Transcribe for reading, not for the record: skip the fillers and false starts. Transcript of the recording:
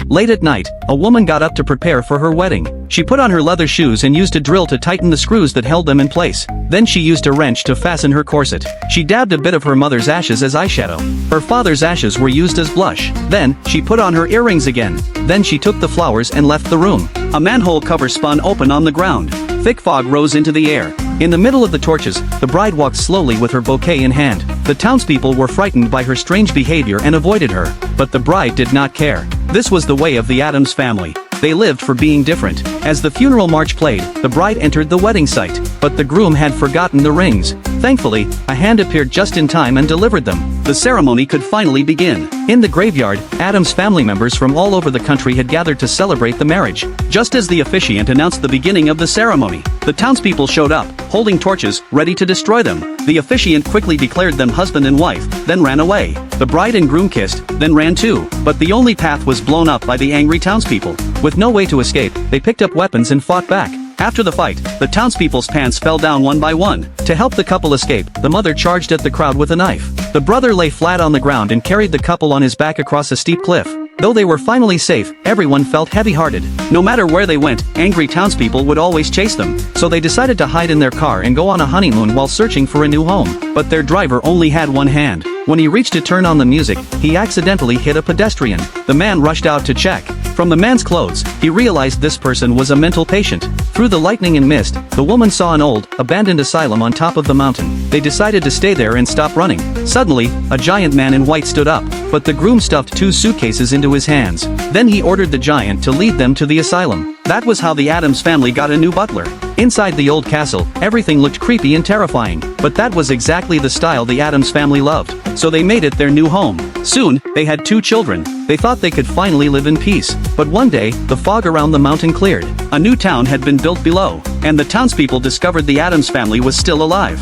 Late at night, a woman got up to prepare for her wedding. She put on her leather shoes and used a drill to tighten the screws that held them in place. Then she used a wrench to fasten her corset. She dabbed a bit of her mother's ashes as eyeshadow. Her father's ashes were used as blush. Then, she put on her earrings again. Then she took the flowers and left the room. A manhole cover spun open on the ground. Thick fog rose into the air. In the middle of the torches, the bride walked slowly with her bouquet in hand. The townspeople were frightened by her strange behavior and avoided her. But the bride did not care. This was the way of the Addams family. They lived for being different. As the funeral march played, the bride entered the wedding site. But the groom had forgotten the rings. Thankfully, a hand appeared just in time and delivered them. The ceremony could finally begin. In the graveyard, Addams family members from all over the country had gathered to celebrate the marriage. Just as the officiant announced the beginning of the ceremony, the townspeople showed up, holding torches, ready to destroy them. The officiant quickly declared them husband and wife, then ran away. The bride and groom kissed, then ran too. But the only path was blown up by the angry townspeople. With no way to escape, they picked up weapons and fought back. After the fight, the townspeople's pants fell down one by one. To help the couple escape, the mother charged at the crowd with a knife. The brother lay flat on the ground and carried the couple on his back across a steep cliff. Though they were finally safe, everyone felt heavy-hearted. No matter where they went, angry townspeople would always chase them. So they decided to hide in their car and go on a honeymoon while searching for a new home. But their driver only had one hand. When he reached to turn on the music, he accidentally hit a pedestrian. The man rushed out to check. From the man's clothes, he realized this person was a mental patient. Through the lightning and mist, the woman saw an old, abandoned asylum on top of the mountain. They decided to stay there and stop running. Suddenly, a giant man in white stood up, but the groom stuffed 2 suitcases into his hands. Then he ordered the giant to lead them to the asylum. That was how the Addams family got a new butler. Inside the old castle, everything looked creepy and terrifying, but that was exactly the style the Addams family loved. So they made it their new home. Soon, they had 2 children. They thought they could finally live in peace. But one day, the fog around the mountain cleared. A new town had been built below, and the townspeople discovered the Addams family was still alive.